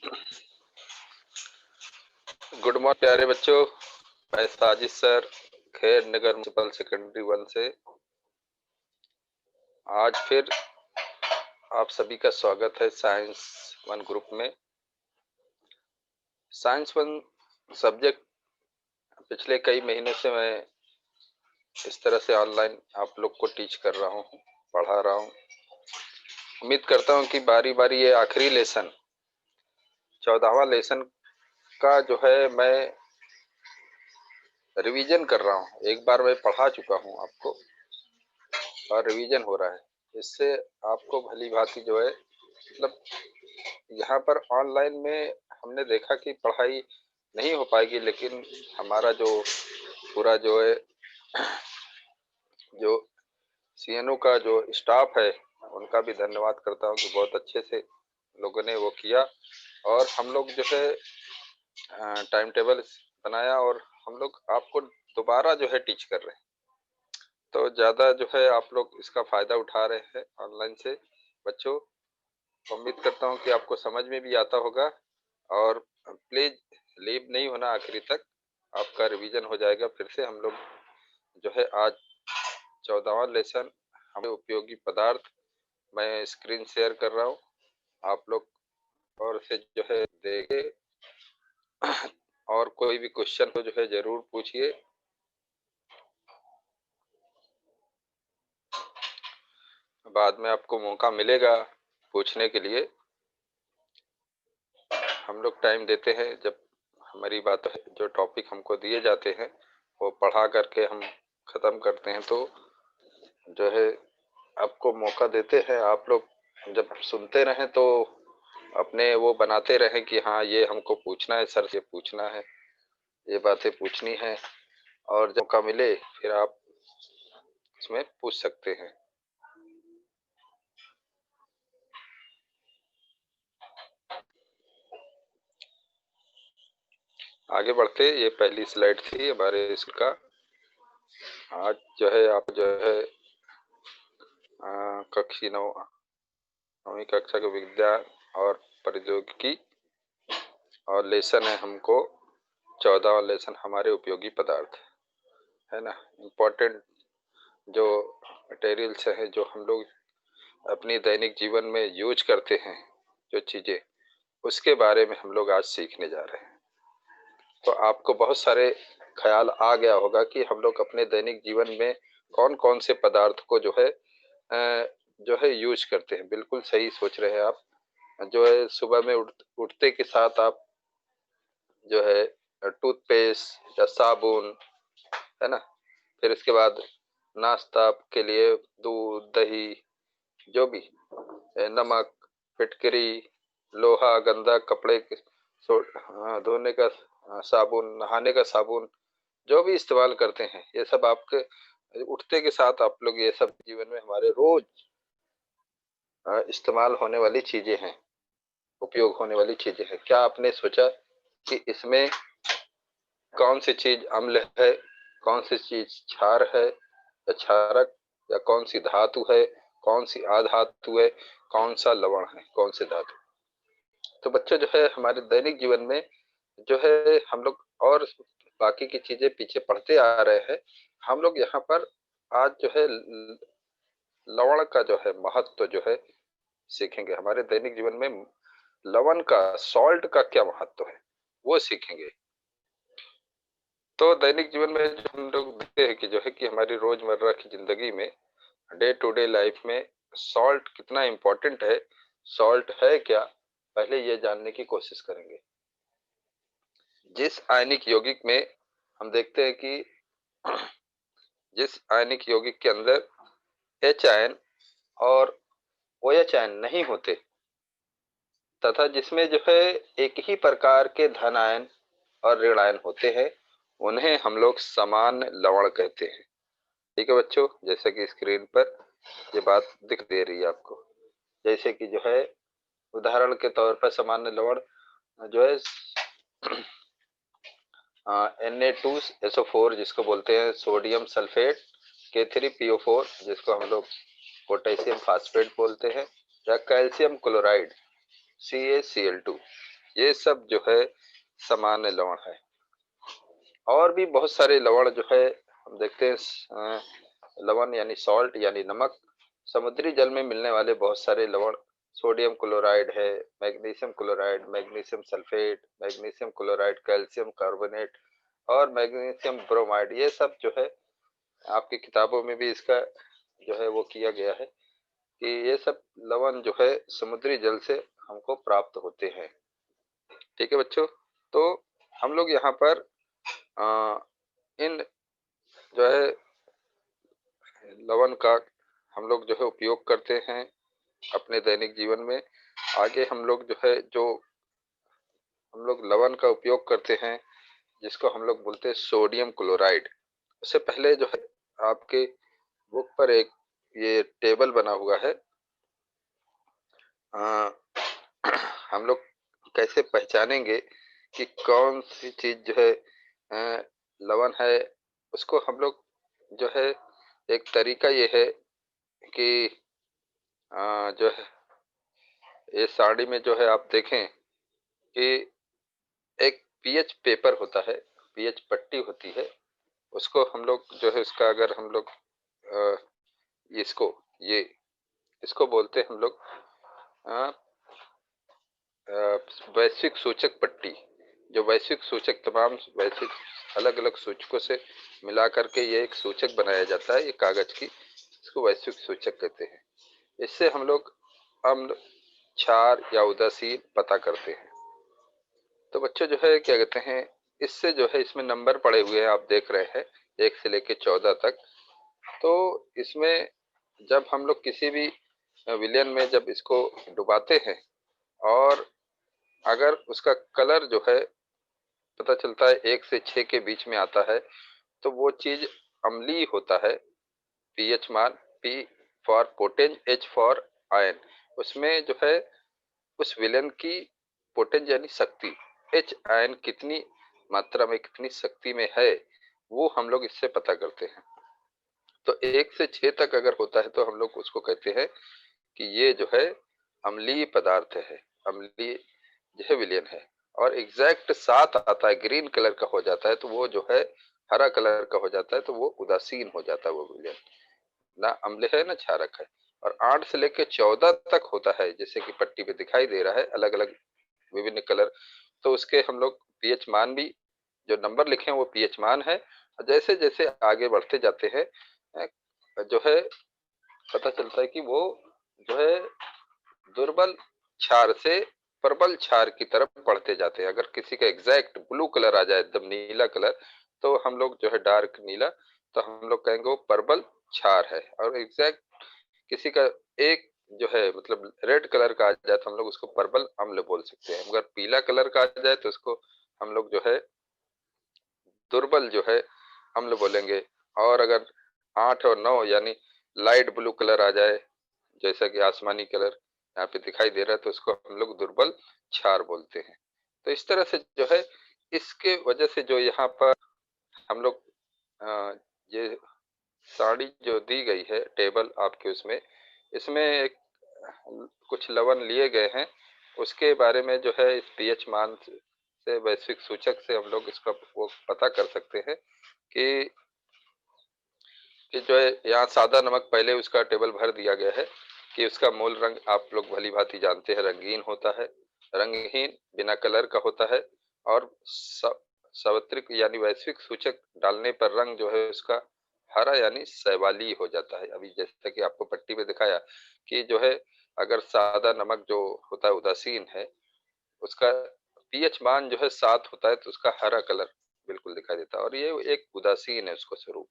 Good morning प्यारे बच्चों। मैं साजिद सर, खैर नगर म्यूनिसिपल सेकेंडरी 1 से आज फिर आप सभी का स्वागत है साइंस 1 ग्रुप में। साइंस 1 सब्जेक्ट पिछले कई महीने से मैं इस तरह से ऑनलाइन आप लोग को टीच कर रहा हूँ, पढ़ा रहा हूँ। उम्मीद करता हूँ कि बारी बारी ये आखिरी लेसन 14वां लेसन का जो है मैं रिवीजन कर रहा हूँ। एक बार मैं पढ़ा चुका हूँ आपको और रिवीजन हो रहा है। इससे आपको भली भांति जो है मतलब यहाँ पर ऑनलाइन में हमने देखा कि पढ़ाई नहीं हो पाएगी, लेकिन हमारा जो पूरा जो है जो सीएनओ का जो स्टाफ है उनका भी धन्यवाद करता हूँ कि बहुत अच्छे से लोगों ने वो किया और हम लोग जो है टाइम टेबल बनाया और हम लोग आपको दोबारा जो है टीच कर रहे हैं। तो ज़्यादा जो है आप लोग इसका फ़ायदा उठा रहे हैं ऑनलाइन से बच्चों। उम्मीद करता हूँ कि आपको समझ में भी आता होगा और प्लीज लीव नहीं होना, आखिरी तक आपका रिवीजन हो जाएगा। फिर से हम लोग जो है आज 14वां लेसन हमें उपयोगी पदार्थ मैं स्क्रीन शेयर कर रहा हूँ, आप लोग और से जो है देखे और कोई भी क्वेश्चन हो जो है जरूर पूछिए। बाद में आपको मौका मिलेगा पूछने के लिए। हम लोग टाइम देते हैं, जब हमारी बात है जो टॉपिक हमको दिए जाते हैं वो पढ़ा करके हम ख़त्म करते हैं, तो जो है आपको मौका देते हैं। आप लोग जब सुनते रहें तो अपने वो बनाते रहें कि हाँ ये हमको पूछना है, सर से पूछना है, ये बातें पूछनी है, और जब मौका मिले फिर आप इसमें पूछ सकते हैं। आगे बढ़ते, ये पहली स्लाइड थी हमारे स्कूल का। आज जो है आप जो है कक्षी नौवीं कक्षा के विज्ञान और प्रौद्योगिकी और लेसन है हमको 14वां लेसन हमारे उपयोगी पदार्थ है ना। इम्पोर्टेंट जो मटेरियल्स हैं जो हम लोग अपनी दैनिक जीवन में यूज करते हैं, जो चीज़ें, उसके बारे में हम लोग आज सीखने जा रहे हैं। तो आपको बहुत सारे ख्याल आ गया होगा कि हम लोग अपने दैनिक जीवन में कौन कौन से पदार्थ को जो है यूज करते हैं। बिल्कुल सही सोच रहे हैं आप। जो है सुबह में उठते के साथ आप जो है टूथपेस्ट या साबुन, है ना, फिर इसके बाद नाश्ता के लिए दूध दही, जो भी नमक, फिटकरी, लोहा, गंदा कपड़े धोने का साबुन, नहाने का साबुन, जो भी इस्तेमाल करते हैं, ये सब आपके उठते के साथ आप लोग ये सब जीवन में हमारे रोज इस्तेमाल होने वाली चीजें हैं, उपयोग होने वाली चीजें हैं। क्या आपने सोचा कि इसमें कौन सी चीज अम्ल है, कौन सी चीज क्षार है या क्षारक, या कौन सी धातु है, कौन सी अधातु है, कौन सा लवण है, कौन से धातु। तो बच्चों जो है हमारे दैनिक जीवन में जो है हम लोग और बाकी की चीजें पीछे पढ़ते आ रहे हैं। हम लोग यहाँ पर आज जो है लवण का जो है महत्व जो है सीखेंगे। हमारे दैनिक जीवन में लवण का, सॉल्ट का क्या महत्व है वो सीखेंगे। तो दैनिक जीवन में जो हम लोग देखते हैं कि जो है कि हमारी रोजमर्रा की जिंदगी में, डे टू डे लाइफ में सॉल्ट कितना इम्पोर्टेंट है, सॉल्ट है क्या, पहले ये जानने की कोशिश करेंगे। जिस आयनिक यौगिक में हम देखते हैं कि जिस आयनिक यौगिक के अंदर एच आयन और ओ एच आयन नहीं होते, तथा जिसमें जो है एक ही प्रकार के धन आयन और ऋण आयन होते हैं, उन्हें हम लोग समान लवण कहते हैं। ठीक है बच्चों, जैसे कि स्क्रीन पर ये बात दिख दे रही है आपको। जैसे कि जो है उदाहरण के तौर पर सामान्य लवण जो है Na2SO4 जिसको बोलते हैं सोडियम सल्फेट, K3PO4 जिसको हम लोग पोटेशियम फास्फेट बोलते हैं, या कैल्शियम क्लोराइड CaCl2, ये सब जो है सामान्य लवण है। और भी बहुत सारे लवण जो है हम देखते हैं, लवण यानी सॉल्ट यानी नमक, समुद्री जल में मिलने वाले बहुत सारे लवण, सोडियम क्लोराइड है, magnesium chloride, magnesium sulphate, magnesium chloride, calcium carbonate और मैग्नीशियम ब्रोमाइड, ये सब जो है आपकी किताबों में भी इसका जो है वो किया गया है कि ये सब लवण जो है समुद्री जल से हमको प्राप्त होते हैं। ठीक है बच्चों, तो हम लोग यहाँ पर आ, इन जो है लवण का हम लोग जो है उपयोग करते हैं अपने दैनिक जीवन में। आगे हम लोग जो है जो हम लोग लवण का उपयोग करते हैं जिसको हम लोग बोलते हैं सोडियम क्लोराइड। उससे पहले जो है आपके बुक पर एक ये टेबल बना हुआ है। आ, हम लोग कैसे पहचानेंगे कि कौन सी चीज जो है लवण है, उसको हम लोग जो है एक तरीका ये है कि जो है ये साड़ी में जो है आप देखें कि एक पीएच पेपर होता है, पीएच पट्टी होती है, उसको हम लोग जो है उसका अगर हम लोग अ, इसको ये इसको बोलते हैं हम लोग अ, वैश्विक सूचक पट्टी। जो वैश्विक सूचक तमाम वैश्विक अलग अलग सूचकों से मिला करके ये एक सूचक बनाया जाता है, ये कागज की, इसको वैश्विक सूचक कहते हैं। इससे हम लोग अम्ल, क्षार या उदासीन पता करते हैं। तो बच्चों जो है क्या कहते हैं, इससे जो है इसमें नंबर पड़े हुए हैं, आप देख रहे हैं 1 से लेके 14 तक। तो इसमें जब हम लोग किसी भी विलयन में जब इसको डुबाते हैं और अगर उसका कलर जो है पता चलता है 1 से 6 के बीच में आता है तो वो चीज अम्लीय होता है। पीएच मान, P for potenz, H for ion, उसमें जो है उस विलेन की पोटेंज यानी शक्ति, एच आयन कितनी मात्रा में कितनी शक्ति में है वो हम लोग इससे पता करते हैं। तो 1 से 6 तक अगर होता है तो हम लोग उसको कहते हैं कि ये जो है अम्लीय पदार्थ है, अम्लीय जो है विलेन है। और एग्जैक्ट 7 आता है, ग्रीन कलर का हो जाता है तो वो जो है हरा कलर का हो जाता है तो वो उदासीन हो जाता है वो विलेन, ना अम्ल है ना क्षारक है। और 8 से लेकर 14 तक होता है, जैसे कि पट्टी पे दिखाई दे रहा है अलग अलग विभिन्न कलर, तो उसके हम लोग पीएच मान भी जो नंबर लिखे हैं वो पीएच मान है। और जैसे जैसे आगे बढ़ते जाते हैं जो है पता चलता है कि वो जो है दुर्बल क्षार से प्रबल क्षार की तरफ बढ़ते जाते हैं। अगर किसी का एग्जैक्ट ब्लू कलर आ जाए, एकदम नीला कलर, तो हम लोग जो है डार्क नीला, तो हम लोग कहेंगे वो प्रबल क्षार है। और एग्जैक्ट किसी का एक जो है मतलब रेड कलर का आ जाए तो हम लोग उसको प्रबल अम्ल बोल सकते हैं। मगर पीला कलर का आ जाए तो उसको हम लोग जो है दुर्बल जो है अम्ल बोलेंगे। और अगर 8 और 9 यानी लाइट ब्लू कलर आ जाए, जैसा कि आसमानी कलर यहाँ पे दिखाई दे रहा है, तो उसको हम लोग दुर्बल क्षार बोलते हैं। तो इस तरह से जो है इसके वजह से जो यहाँ पर हम लोग ये साड़ी जो दी गई है टेबल आपके उसमें, इसमें एक कुछ लवण लिए गए हैं, उसके बारे में जो है इस पीएच मान से वैश्विक सूचक से हम लोग इसका वो पता कर सकते हैं कि जो है यहाँ सादा नमक पहले उसका टेबल भर दिया गया है कि उसका मूल रंग आप लोग भली भांति जानते हैं, रंगीन होता है, रंगहीन बिना कलर का होता है। और सार्वत्रिक यानी वैश्विक सूचक डालने पर रंग जो है उसका हरा यानी शैवाली हो जाता है। अभी जैसा कि आपको पट्टी पे दिखाया कि जो है अगर सादा नमक जो होता है उदासीन है, उसका पीएच मान जो है 7 होता है तो उसका हरा कलर बिल्कुल दिखाई देता है और ये एक उदासीन है उसको स्वरूप।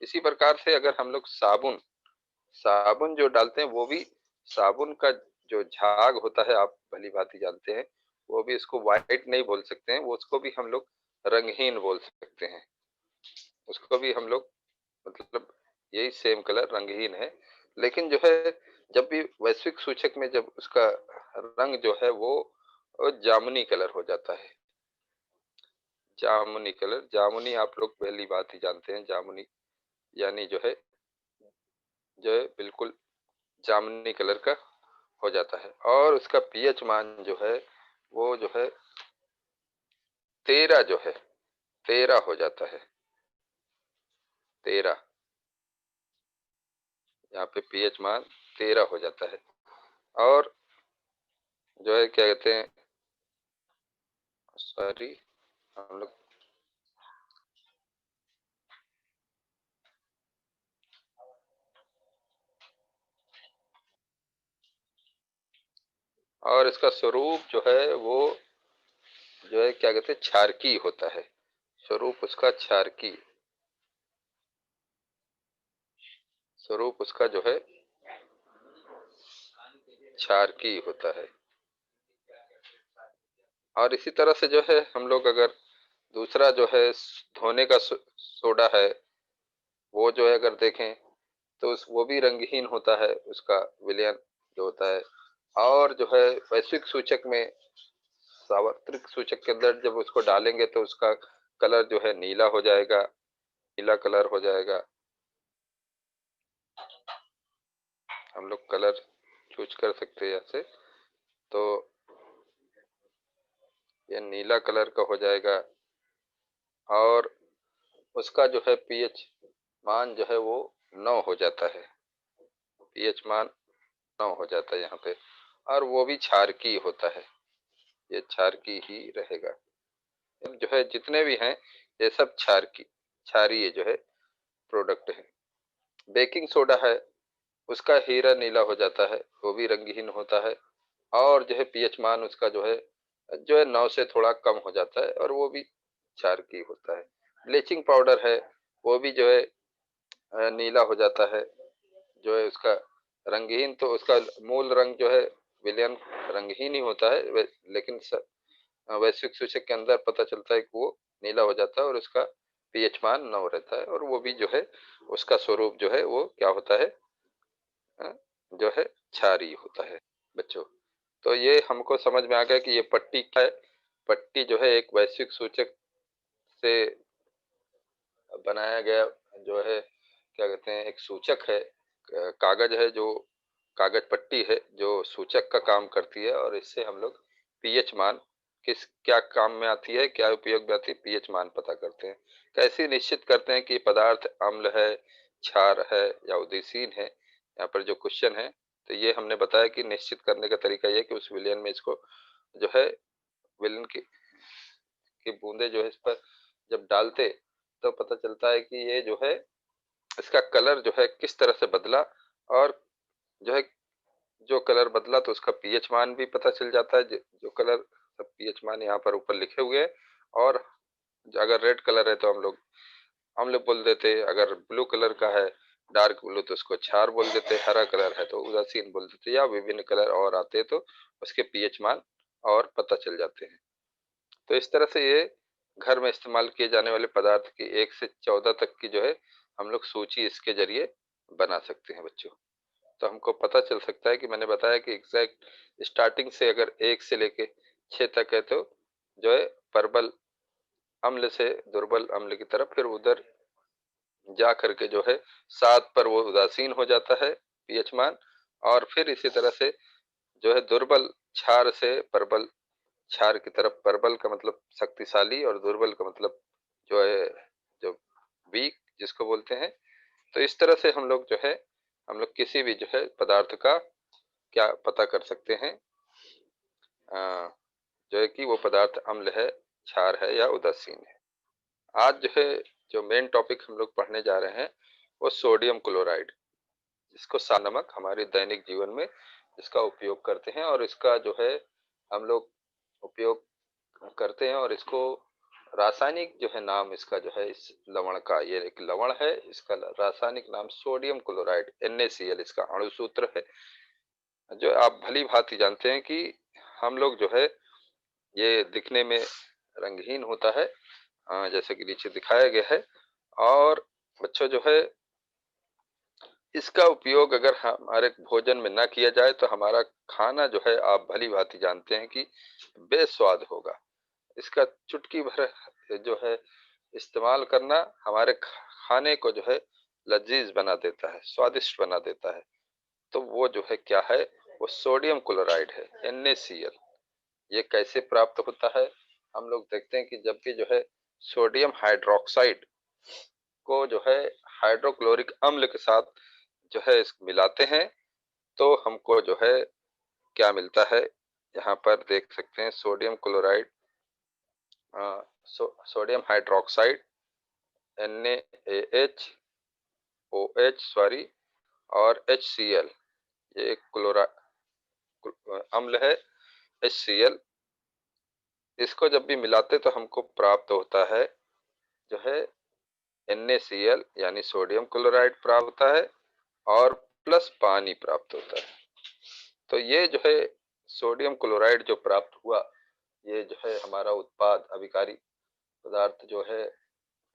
इसी प्रकार से अगर हम लोग साबुन साबुन जो डालते हैं वो भी साबुन का जो झाग होता है आप भली भांति जानते हैं, वो भी इसको वाइट नहीं बोल सकते हैं, वो उसको भी हम लोग रंगहीन बोल सकते हैं। उसको भी हम लोग मतलब यही सेम कलर रंगहीन है। लेकिन जो है जब भी वैश्विक सूचक में जब उसका रंग जो है वो जामुनी कलर हो जाता है। जामुनी कलर, जामुनी आप लोग पहली बात ही जानते हैं, जामुनी यानी जो है बिल्कुल जामुनी कलर का हो जाता है। और उसका पीएच मान जो है वो जो है 13 जो है 13 हो जाता है, 13। यहाँ पे पीएच मान 13 हो जाता है। और जो है क्या कहते हैं, सॉरी हम लोग, और इसका स्वरूप जो है वो जो है क्या कहते हैं, क्षारकी होता है। स्वरूप उसका क्षारकी, स्वरूप उसका जो है क्षारकी होता है। और इसी तरह से जो है हम लोग अगर दूसरा जो है धोने का सोडा है, वो जो है अगर देखें तो वो भी रंगहीन होता है, उसका विलयन जो होता है। और जो है वैश्विक सूचक में, सार्वत्रिक सूचक के अंदर जब उसको डालेंगे तो उसका कलर जो है नीला हो जाएगा, नीला कलर हो जाएगा। हम लोग कलर चूज कर सकते हैं ऐसे, तो ये नीला कलर का हो जाएगा। और उसका जो है पीएच मान जो है वो 9 हो जाता है, पीएच मान 9 हो जाता है यहाँ पे। और वो भी क्षारकी होता है, ये क्षारकी ही रहेगा। जो है जितने भी हैं ये सब क्षारकी, क्षारीय जो है प्रोडक्ट है। बेकिंग सोडा है, उसका हीरा नीला हो जाता है, वो भी रंगहीन होता है। और जो है पीएच मान उसका जो है 9 से थोड़ा कम हो जाता है, और वो भी क्षारकी होता है। ब्लीचिंग पाउडर है, वो भी जो है नीला हो जाता है, जो है उसका रंगहीन, तो उसका मूल रंग जो है विलयन रंगहीन ही होता है, लेकिन वैश्विक सूचक के अंदर पता चलता है कि वो नीला हो जाता है और उसका पीएच मान 9 रहता है। और वो भी जो है उसका स्वरूप जो है वो क्या होता है, अ, जो है क्षारीय होता है बच्चों। तो ये हमको समझ में आ गया कि ये पट्टी क्या है। पट्टी जो है एक वैश्विक सूचक से बनाया गया जो है क्या कहते हैं, एक सूचक है, कागज है, जो कागज पट्टी है जो सूचक का काम करती है। और इससे हम लोग पीएच मान किस क्या काम में आती है, क्या उपयोग में आती है, पीएच मान पता करते हैं। कैसे निश्चित करते हैं कि पदार्थ अम्ल है, क्षार है या उदासीन है, यहाँ पर जो क्वेश्चन है। तो ये हमने बताया कि निश्चित करने का तरीका ये है कि उस विलयन में इसको जो है विलयन की बूंदे जो है इस पर जब डालते तो पता चलता है कि ये जो है इसका कलर जो है किस तरह से बदला। और जो है जो कलर बदला तो उसका पीएच मान भी पता चल जाता है, जो कलर सब पीएच मान यहाँ पर ऊपर लिखे हुए हैं। और अगर रेड कलर है तो हम लोग बोल देते, अगर ब्लू कलर का है डार्क ब्लू तो उसको क्षार बोल देते, हरा कलर है तो उदासीन बोल देते, या विभिन्न कलर और आते हैं तो उसके पीएच मान और पता चल जाते हैं। तो इस तरह से ये घर में इस्तेमाल किए जाने वाले पदार्थ की 1 से 14 तक की जो है हम लोग सूची इसके जरिए बना सकते हैं बच्चों। तो हमको पता चल सकता है कि मैंने बताया कि एग्जैक्ट स्टार्टिंग से अगर 1 से लेके 6 तक है तो जो है प्रबल अम्ल से दुर्बल अम्ल की तरफ, फिर उधर जा करके जो है 7 पर वो उदासीन हो जाता है पीएच मान। और फिर इसी तरह से जो है दुर्बल क्षार से प्रबल क्षार की तरफ, प्रबल का मतलब शक्तिशाली और दुर्बल का मतलब जो है जो वीक जिसको बोलते हैं। तो इस तरह से हम लोग किसी भी जो है पदार्थ का क्या पता कर सकते हैं, अ, जो है कि वो पदार्थ अम्ल है, क्षार है या उदासीन है। आज जो है जो मेन टॉपिक हम लोग पढ़ने जा रहे हैं वो सोडियम क्लोराइड, जिसको नमक हमारे दैनिक जीवन में इसका उपयोग करते हैं। और इसका जो है हम लोग उपयोग करते हैं, और इसको रासायनिक जो है नाम इसका जो है इस लवण का, ये एक लवण है, इसका रासायनिक नाम सोडियम क्लोराइड NaCl इसका अणु सूत्र है। जो आप भली भांति जानते हैं कि हम लोग जो है ये दिखने में रंगहीन होता है, जैसे कि नीचे दिखाया गया है। और बच्चों जो है इसका उपयोग अगर हमारे भोजन में ना किया जाए तो हमारा खाना जो है आप भली भांति जानते हैं कि बेस्वाद होगा। इसका चुटकी भर जो है इस्तेमाल करना हमारे खाने को जो है लजीज बना देता है, स्वादिष्ट बना देता है। तो वो जो है क्या है, वो सोडियम क्लोराइड है NaCl। ये कैसे प्राप्त होता है, हम लोग देखते हैं कि जब भी जो है सोडियम हाइड्रोक्साइड को जो है हाइड्रोक्लोरिक अम्ल के साथ जो है मिलाते हैं, तो हमको जो है क्या मिलता है, यहाँ पर देख सकते हैं sodium chloride, sodium hydroxide NaH OH sorry और HCl, ये क्लोरा अम्ल है HCl। इसको जब भी मिलाते तो हमको प्राप्त होता है जो है NaCl यानी सोडियम क्लोराइड प्राप्त होता है और प्लस पानी प्राप्त होता है। तो ये जो है सोडियम क्लोराइड जो प्राप्त हुआ, ये जो है हमारा उत्पाद अभिकारी पदार्थ जो है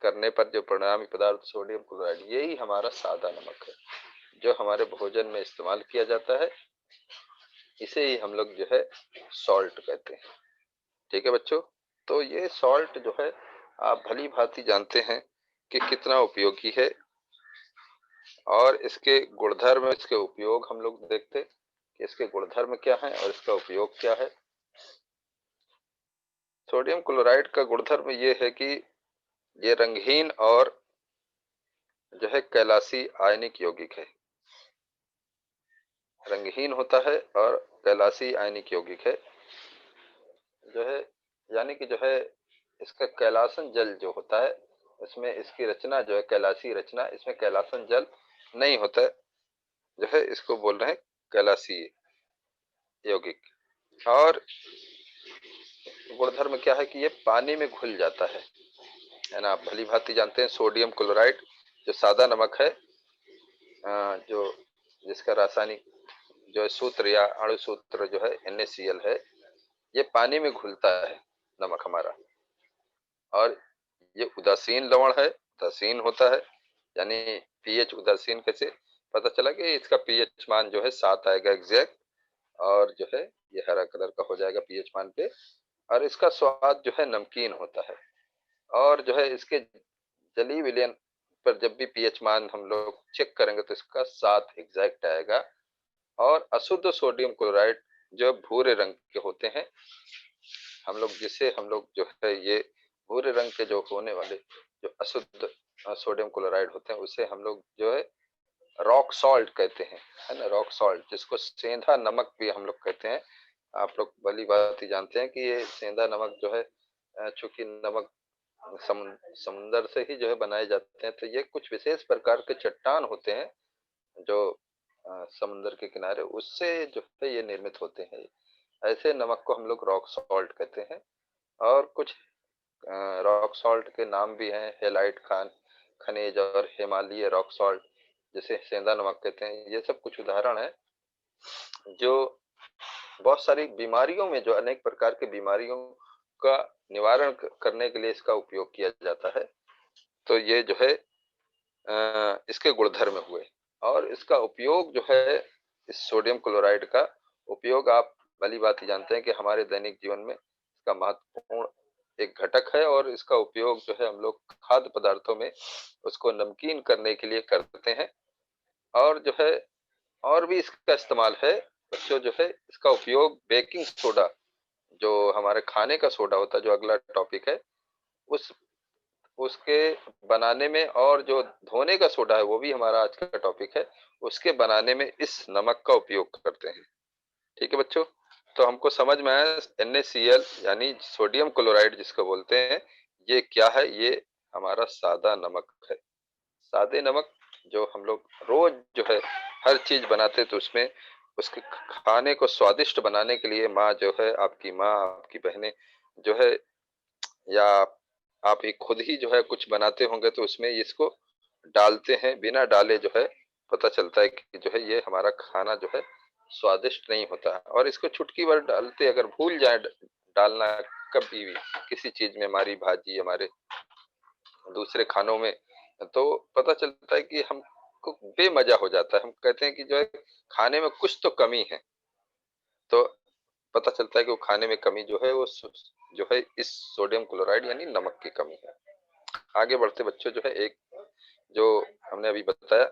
करने पर जो परिणामी पदार्थ सोडियम क्लोराइड, यही हमारा सादा नमक है जो हमारे भोजन में इस्तेमाल किया जाता है। इसे ही हम लोग जो है सॉल्ट कहते हैं। ठीक है बच्चों, तो ये सॉल्ट जो है आप भली भांति जानते हैं कि कितना उपयोगी है, और इसके गुणधर्म, इसके उपयोग हम लोग देखते कि इसके गुणधर्म क्या हैं और इसका उपयोग क्या है। सोडियम क्लोराइड का गुणधर्म ये है कि ये रंगहीन और जो है कैलाशी आयनिक यौगिक है, रंगहीन होता है और कैलाशी आयनिक यौगिक है जो है, यानी कि जो है इसका कैलासन जल जो होता है, इसमें इसकी रचना जो है कैलाशी रचना, इसमें कैलासन जल नहीं होता है, जो है इसको बोल रहे हैं कैलाशी यौगिक। और गुणधर्म क्या है कि ये पानी में घुल जाता है ना। आप भली भांति जानते हैं सोडियम क्लोराइड जो सादा नमक है, जो जिसका रासायनिक जो है सूत्र या अणु सूत्र जो है NaCl है, ये पानी में घुलता है नमक हमारा, और ये उदासीन लवण है, उदासीन होता है, यानी पीएच उदासीन कैसे पता चला कि इसका पीएच मान जो है 7 आएगा एग्जैक्ट, और जो है ये हरा कलर का हो जाएगा पीएच मान पे, और इसका स्वाद जो है नमकीन होता है। और जो है इसके जलीय विलयन पर जब भी पीएच मान हम लोग चेक करेंगे तो इसका 7 एग्जैक्ट आएगा। और अशुद्ध सोडियम क्लोराइड जो भूरे रंग के होते हैं, हम लोग जो है ये भूरे रंग के जो होने वाले जो अशुद्ध सोडियम क्लोराइड होते हैं, उसे हम लोग जो है रॉक सॉल्ट कहते हैं, है ना, रॉक सॉल्ट, जिसको सेंधा नमक भी हम लोग कहते हैं। आप लोग भली बात ही जानते हैं कि ये सेंधा नमक जो है चूंकि नमक समुंदर से ही जो है बनाए जाते हैं, तो ये कुछ विशेष प्रकार के चट्टान होते हैं जो समुंदर के किनारे, उससे जो है ये निर्मित होते हैं। ऐसे नमक को हम लोग रॉक सॉल्ट कहते हैं। और कुछ रॉक सॉल्ट के नाम भी हैं, हेलाइट खान खनिज और हिमालय रॉक सॉल्ट, जिसे सेंधा नमक कहते हैं। ये सब कुछ उदाहरण है जो बहुत सारी बीमारियों में, जो अनेक प्रकार की बीमारियों का निवारण करने के लिए इसका उपयोग किया जाता है। तो ये जो है इसके गुणधर्म हुए। और इसका उपयोग जो है, इस सोडियम क्लोराइड का उपयोग आप भली बात ही जानते हैं कि हमारे दैनिक जीवन में इसका महत्वपूर्ण एक घटक है, और इसका उपयोग जो है हम लोग खाद्य पदार्थों में उसको नमकीन करने के लिए करते हैं। और जो है और भी इसका इस्तेमाल है बच्चों, जो है इसका उपयोग बेकिंग सोडा, जो हमारे खाने का सोडा होता है, जो अगला टॉपिक है, उस उसके बनाने में, और जो धोने का सोडा है वो भी हमारा आज का टॉपिक है, उसके बनाने में इस नमक का उपयोग करते हैं। ठीक है बच्चों, तो हमको समझ में आया NaCl यानी सोडियम क्लोराइड जिसको बोलते हैं, ये क्या है, ये हमारा सादा नमक है। सादे नमक जो हम लोग रोज जो है हर चीज बनाते, तो उसमें उसके खाने को स्वादिष्ट बनाने के लिए माँ जो है, आपकी माँ, आपकी बहनें जो है, या आप ही खुद ही जो है कुछ बनाते होंगे, तो उसमें इसको डालते हैं। बिना डाले जो है पता चलता है कि जो है ये हमारा खाना जो है स्वादिष्ट नहीं होता। और इसको चुटकी भर डालते, अगर भूल जाए डालना कभी भी किसी चीज में, हमारी भाजी, हमारे दूसरे खानों में, तो पता चलता है कि हमको बेमजा हो जाता है। हम कहते हैं कि जो है खाने में कुछ तो कमी है, तो पता चलता है कि वो खाने में कमी जो है वो जो है इस सोडियम क्लोराइड यानी नमक की कमी है। आगे बढ़ते बच्चों, जो है एक जो हमने अभी बताया,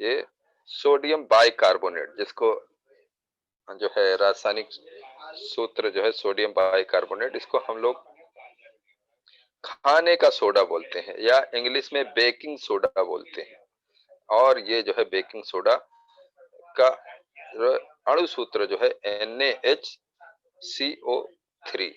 ये सोडियम बाइकार्बोनेट, जिसको जो है रासायनिक सूत्र जो है सोडियम बाइकार्बोनेट, इसको हम लोग खाने का सोडा बोलते हैं या इंग्लिश में बेकिंग सोडा बोलते हैं। और ये जो है बेकिंग सोडा का अणु सूत्र जो है NaHCO3,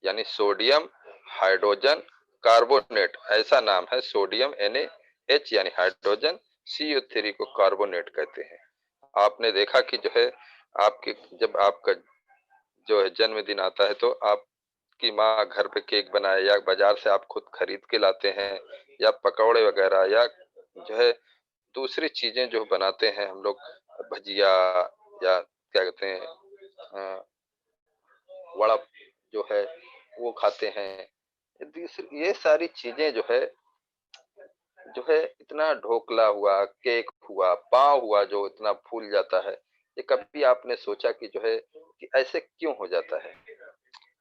यानी सोडियम हाइड्रोजन कार्बोनेट, ऐसा नाम है। सोडियम NaH यानी हाइड्रोजन, CO3 को कार्बोनेट कहते हैं। आपने देखा कि जो है आपके जब आपका जो है जन्मदिन आता है तो आपकी माँ घर पे केक बनाए या बाजार से आप खुद खरीद के लाते हैं, या पकौड़े वगैरह, या जो है दूसरी चीजें जो बनाते हैं हम लोग, भजिया या क्या कहते हैं वड़ा जो है वो खाते हैं। ये सारी चीजें जो है इतना ढोकला हुआ, केक हुआ, पाव हुआ जो इतना फूल जाता है, ये कभी आपने सोचा कि जो है कि ऐसे क्यों हो जाता है?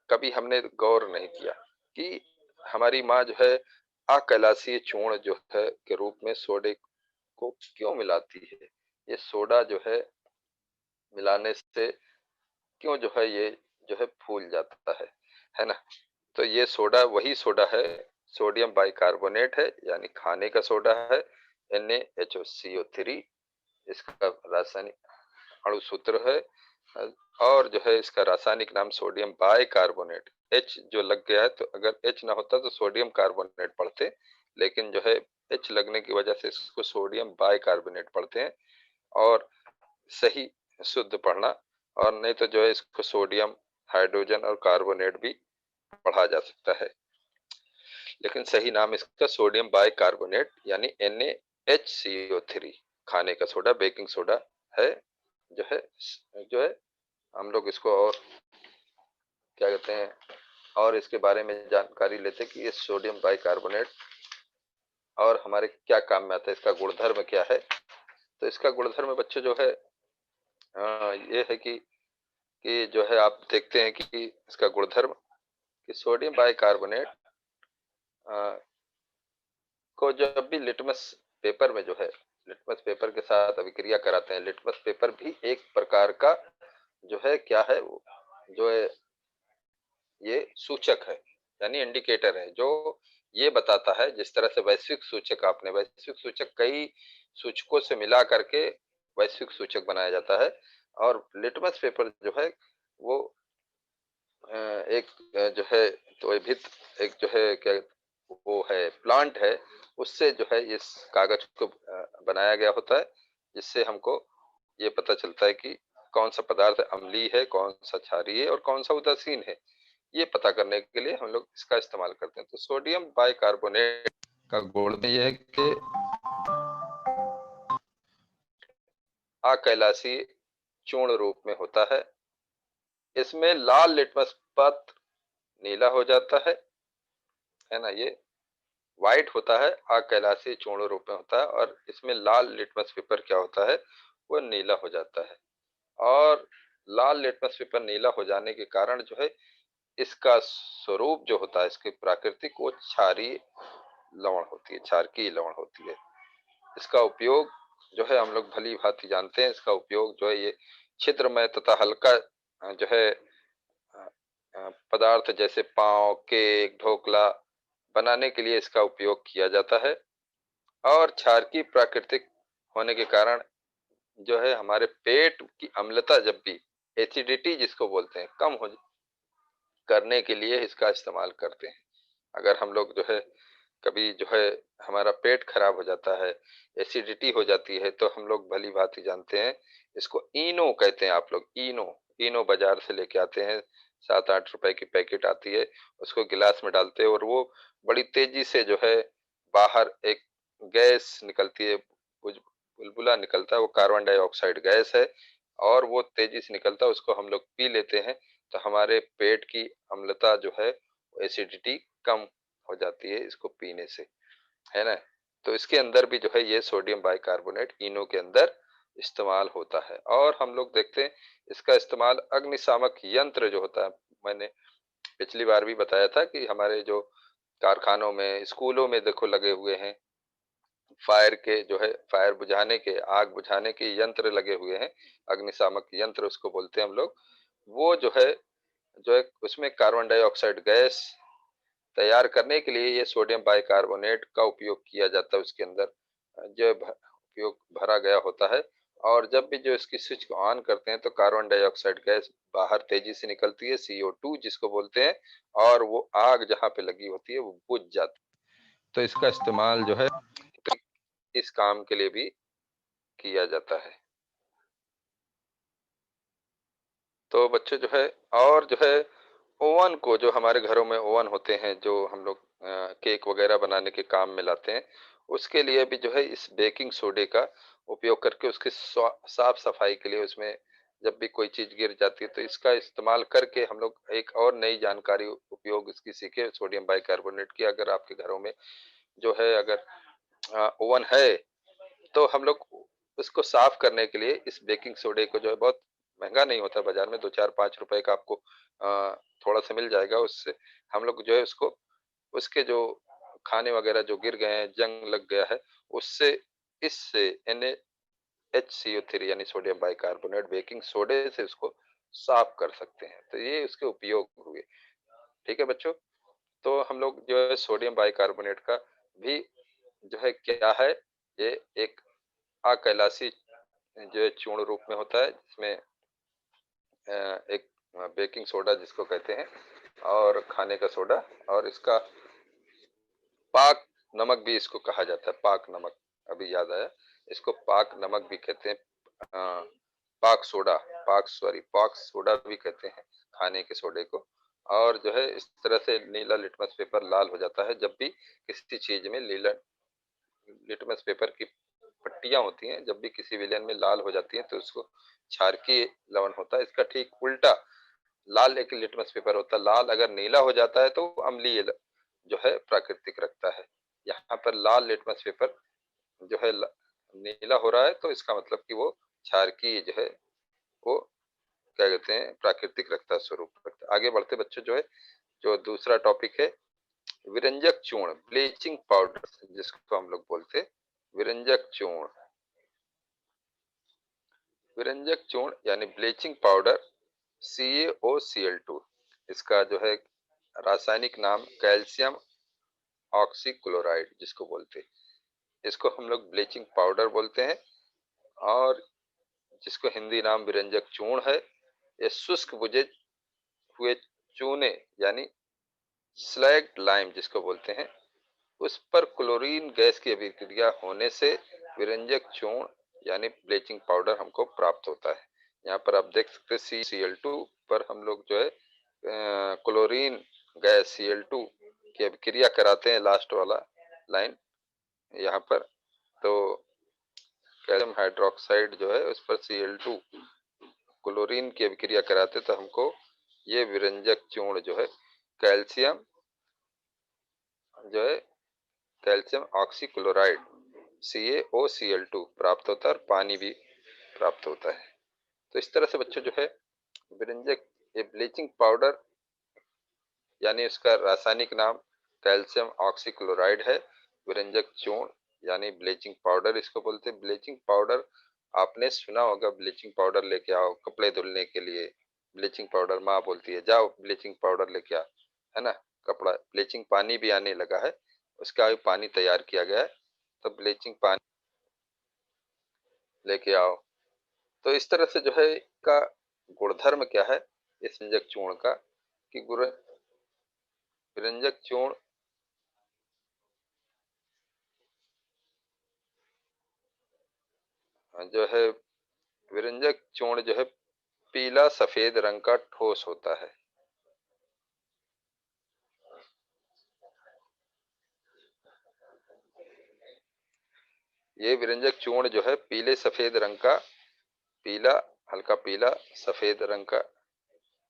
कभी हमने गौर नहीं किया कि हमारी माँ जो है अकैलाशीय चूर्ण जो है के रूप में सोडे को क्यों मिलाती है। ये सोडा जो है मिलाने से क्यों जो है ये जो है फूल जाता है ना? तो ये सोडा वही सोडा है, सोडियम बाइकार्बोनेट है, यानी खाने का सोडा है, NaHCO3 इसका रासायनिक अणु सूत्र है। और जो है इसका रासायनिक नाम सोडियम बाइकार्बोनेट, H जो लग गया है, तो अगर H ना होता तो सोडियम कार्बोनेट पढ़ते, लेकिन जो है H लगने की वजह से इसको सोडियम बाइकार्बोनेट पढ़ते हैं। और सही शुद्ध पढ़ना, और नहीं तो जो है इसको सोडियम हाइड्रोजन और कार्बोनेट भी पढ़ा जा सकता है, लेकिन सही नाम इसका सोडियम बाइकार्बोनेट यानी NaHCO3 खाने का सोडा, बेकिंग सोडा है। जो है जो है हम लोग इसको और क्या कहते हैं, और इसके बारे में जानकारी लेते हैं कि ये सोडियम बाइकार्बोनेट और हमारे क्या काम में आता है, इसका गुणधर्म क्या है। तो इसका गुणधर्म बच्चों जो है ये है कि जो है आप देखते हैं कि इसका गुणधर्म कि सोडियम बाइकार्बोनेट को जब भी लिटमस पेपर में जो है लिटमस पेपर के साथ अभिक्रिया कराते हैं, लिटमस पेपर भी एक प्रकार का जो है क्या है, जो है ये सूचक है, यानी इंडिकेटर है, जो ये बताता है, जिस तरह से वैश्विक सूचक, आपने वैश्विक सूचक कई सूचकों से मिला करके वैश्विक सूचक बनाया जाता है, और लिटमस पेपर जो है वो एक जो है तो एक जो है क्या वो है प्लांट है, उससे जो है इस कागज को बनाया गया होता है, जिससे हमको ये पता चलता है कि कौन सा पदार्थ अम्लीय है, कौन सा क्षारीय है और कौन सा उदासीन है। ये पता करने के लिए हम लोग इसका इस्तेमाल करते हैं। तो सोडियम बाइकार्बोनेट का गुण ये है कि अकैलाशीय चूर्ण रूप में होता है। इसमें लाल लिटमस पत्र नीला हो जाता है ना, ये व्हाइट होता है, अकैलाशीय चूर्ण रूप में होता है, और इसमें लाल लिटमस पेपर क्या होता है, वो नीला हो जाता है। और लाल लिटमस पेपर नीला हो जाने के कारण जो है इसका स्वरूप जो होता है, इसकी प्राकृतिक, वो क्षारीय लवण होती है, क्षारकीय लवण होती है। इसका उपयोग जो है हम लोग भली भांति जानते हैं। इसका उपयोग जो है ये छिद्रमय तथा हल्का जो है पदार्थ जैसे पाव, केक, ढोकला बनाने के लिए इसका उपयोग किया जाता है। और क्षार की प्राकृतिक होने के कारण जो है हमारे पेट की अम्लता, जब भी एसिडिटी जिसको बोलते हैं, कम हो करने के लिए इसका इस्तेमाल करते हैं। अगर हम लोग जो है कभी जो है हमारा पेट खराब हो जाता है, एसिडिटी हो जाती है, तो हम लोग भली भांति जानते हैं, इसको इनो कहते हैं। आप लोग इनो, इनो बाजार से लेके आते हैं, 7-8 रुपए की पैकेट आती है, उसको गिलास में डालते हैं और वो बड़ी तेजी से जो है बाहर एक गैस निकलती है, बुलबुला निकलता है, वो कार्बन डाइऑक्साइड गैस है, और वो तेजी से निकलता है, उसको हम लोग पी लेते हैं, तो हमारे पेट की अम्लता जो है, एसिडिटी कम हो जाती है इसको पीने से, है ना। तो इसके अंदर भी जो है ये सोडियम बाइकार्बोनेट इनो के अंदर इस्तेमाल होता है। और हम लोग देखते हैं इसका इस्तेमाल अग्निशामक यंत्र जो होता है, मैंने पिछली बार भी बताया था कि हमारे जो कारखानों में, स्कूलों में देखो लगे हुए हैं, फायर के जो है फायर बुझाने के, आग बुझाने के यंत्र लगे हुए हैं, अग्निशामक यंत्र उसको बोलते हैं हम लोग। वो जो है जो है उसमें कार्बन डाइऑक्साइड गैस तैयार करने के लिए ये सोडियम बाइकार्बोनेट का उपयोग किया जाता है। उसके अंदर जो उपयोग भरा गया होता है, और जब भी जो इसकी स्विच को ऑन करते हैं तो कार्बन डाइऑक्साइड गैस बाहर तेजी से निकलती है, CO2 जिसको बोलते हैं, और वो आग जहाँ पे लगी होती है वो बुझ जाती है। तो इसका इस्तेमाल जो है इस काम के लिए भी किया जाता है। तो बच्चे जो है, और जो है ओवन को, जो हमारे घरों में ओवन होते हैं जो हम लोग केक वगैरह बनाने के काम में लाते हैं, उसके लिए भी जो है इस बेकिंग सोडे का उपयोग करके उसकी साफ सफाई के लिए, उसमें जब भी कोई चीज गिर जाती है तो इसका इस्तेमाल करके हम लोग एक और नई जानकारी उपयोग इसकी सीखे, सोडियम बाइकार्बोनेट की। अगर आपके घरों में जो है अगर ओवन है तो हम लोग उसको साफ करने के लिए इस बेकिंग सोडे को, जो है बहुत महंगा नहीं होता, बाजार में 2 4 5 रुपए का आपको थोड़ा सा मिल जाएगा, उससे हम लोग जो है उसको, उसके जो खाने वगैरह जो गिर गए हैं, जंग लग गया है, उससे इससे NaHCO3 यानी सोडियम बाइकार्बोनेट बेकिंग सोडे से उसको साफ कर सकते हैं। तो ये उसके उपयोग हुए। ठीक है बच्चों, तो हम लोग जो है सोडियम बाइकार्बोनेट का भी जो है क्या है, ये एक अकैलासी जो है चूर्ण रूप में होता है, जिसमें एक बेकिंग सोडा जिसको कहते हैं, और खाने का सोडा, और इसका पाक नमक भी इसको कहा जाता है, पाक नमक, अभी याद आया, इसको पाक नमक भी कहते हैं, पाक सोडा, पाक सोडा भी कहते हैं खाने के सोडे को। और जो है इस तरह से नीला लिटमस पेपर लाल हो जाता है जब भी किसी चीज में नीला लिटमस पेपर की पट्टियां होती हैं, जब भी किसी विलयन में लाल हो जाती हैं तो उसको क्षारकीय लवण होता है। इसका ठीक उल्टा लाल एक लिटमस पेपर होता है, लाल अगर नीला हो जाता है तो अम्लीय जो है प्राकृतिक रखता है। यहाँ पर लाल लिटमस पेपर जो है नीला हो रहा है तो इसका मतलब कि वो क्षारकीय जो है वो क्या कहते हैं, प्राकृतिक रखता है, स्वरूप रखता है। आगे बढ़ते बच्चों, जो है जो दूसरा टॉपिक है, विरंजक चूर्ण, ब्लीचिंग पाउडर जिसको हम लोग बोलते हैं, विरंजक चूर्ण। विरंजक चूर्ण यानी ब्लीचिंग पाउडर, CaOCl2, इसका जो है रासायनिक नाम कैल्शियम ऑक्सीक्लोराइड जिसको बोलते हैं, इसको हम लोग ब्लीचिंग पाउडर बोलते हैं। और जिसको हिंदी नाम विरंजक चूर्ण है, ये शुष्क बुझे हुए चूने यानी स्लैग्ड लाइम जिसको बोलते हैं, उस पर क्लोरीन गैस की अभिक्रिया होने से विरंजक चूर्ण यानी ब्लीचिंग पाउडर हमको प्राप्त होता है। यहाँ पर आप देख सकते हैं CCl2 पर हम लोग जो है क्लोरीन गैस Cl2 की अभिक्रिया कराते हैं, लास्ट वाला लाइन यहाँ पर। तो कैल्शियम हाइड्रोक्साइड जो है उस पर Cl2 क्लोरीन की अभिक्रिया कराते तो हमको ये विरंजक चूर्ण जो है कैल्शियम जो है कैल्शियम ऑक्सीक्लोराइड CaOCl2 प्राप्त होता है, और पानी भी प्राप्त होता है। तो इस तरह से बच्चों जो है विरंजक, ये ब्लीचिंग पाउडर यानी इसका रासायनिक नाम कैल्शियम ऑक्सीक्लोराइड है, विरंजक चूर्ण यानी ब्लीचिंग पाउडर इसको बोलते हैं। ब्लीचिंग पाउडर आपने सुना होगा, ब्लीचिंग पाउडर लेके आओ कपड़े धुलने के लिए, ब्लीचिंग पाउडर माँ बोलती है जाओ ब्लीचिंग पाउडर लेके आ, है ना। कपड़ा ब्लीचिंग पानी भी आने लगा है, उसका भी पानी तैयार किया गया है, तो ब्लीचिंग पानी लेके आओ। तो इस तरह से जो है का गुणधर्म क्या है इस व्यंजक चूर्ण का, कि व्यंजक चूर्ण जो है, विरंजक चूर्ण जो है पीला सफेद रंग का ठोस होता है। ये विरंजक चूर्ण जो है पीले सफेद रंग का, पीला, हल्का पीला सफेद रंग का,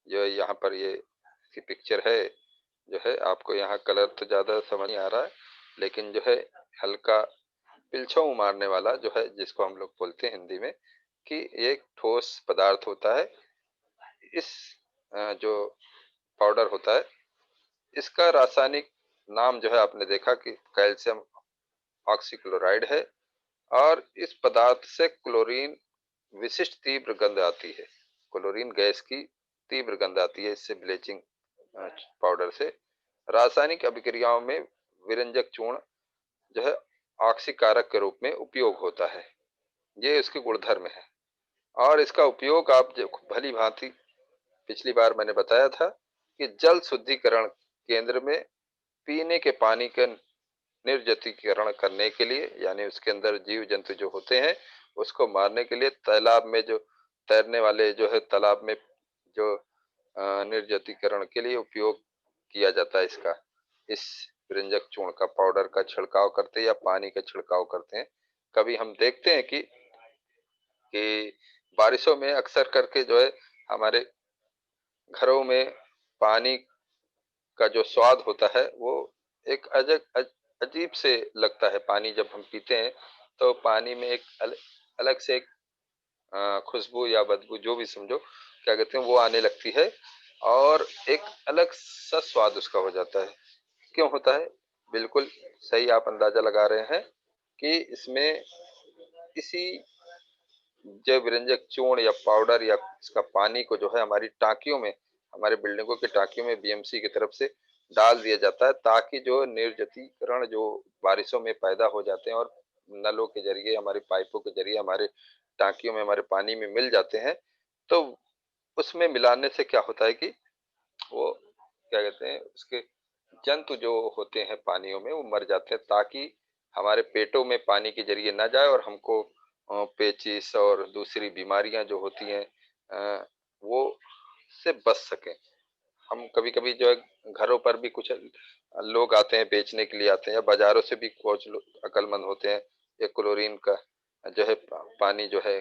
जो है यहाँ पर ये इसकी पिक्चर है, जो है आपको यहाँ कलर तो ज्यादा समझ नहीं आ रहा है, लेकिन जो है हल्का पिलछऊ मारने वाला जो है, जिसको हम लोग बोलते हैं हिंदी में कि ये एक ठोस पदार्थ होता है। इस जो पाउडर होता है, इसका रासायनिक नाम जो है आपने देखा कि कैल्शियम ऑक्सीक्लोराइड है, और इस पदार्थ से क्लोरीन विशिष्ट तीव्र गंध आती है, क्लोरीन गैस की तीव्र गंध आती है इससे, ब्लीचिंग पाउडर से। रासायनिक अभिक्रियाओं में विरंजक चूर्ण जो है ऑक्सीकारक के रूप में उपयोग होता है, ये इसके गुणधर्म है। और इसका उपयोग आप जो भली भांति पिछली बार मैंने बताया था कि जल शुद्धिकरण केंद्र में पीने के पानी का निर्जतीकरण करने के लिए, यानी उसके अंदर जीव जंतु जो होते हैं उसको मारने के लिए, तालाब में जो तैरने वाले जो है तालाब में जो निर्जतीकरण के लिए उपयोग किया जाता है इसका, इस विरंजक चूर्ण का पाउडर का छिड़काव करते हैं या पानी का छिड़काव करते हैं। कभी हम देखते हैं कि बारिशों में अक्सर करके जो है हमारे घरों में पानी का जो स्वाद होता है वो एक अजीब से लगता है। पानी जब हम पीते हैं तो पानी में एक अलग से एक खुशबू या बदबू जो भी समझो क्या कहते हैं वो आने लगती है, और एक अलग सा स्वाद उसका हो जाता है। क्यों होता है? बिल्कुल सही आप अंदाजा लगा रहे हैं कि इसमें इसी जैव विरंजक चूर्ण या पाउडर या इसका पानी को जो है हमारी टांकियों में, हमारे बिल्डिंगों की टांकियों में बीएमसी की तरफ से डाल दिया जाता है, ताकि जो निर्जतीकरण जो बारिशों में पैदा हो जाते हैं और नलों के जरिए, हमारे पाइपों के जरिए हमारे टांकियों में, हमारे पानी में मिल जाते हैं, तो उसमें मिलाने से क्या होता है कि वो क्या कहते हैं उसके जंतु जो होते हैं पानियों में वो मर जाते हैं, ताकि हमारे पेटों में पानी के जरिए ना जाए और हमको पेचिस और दूसरी बीमारियां जो होती हैं वो से बच सकें। हम कभी कभी जो है घरों पर भी कुछ लोग आते हैं बेचने के लिए आते हैं, या बाजारों से भी कुछ लोग अक्लमंद होते हैं, ये क्लोरीन का जो है पानी जो है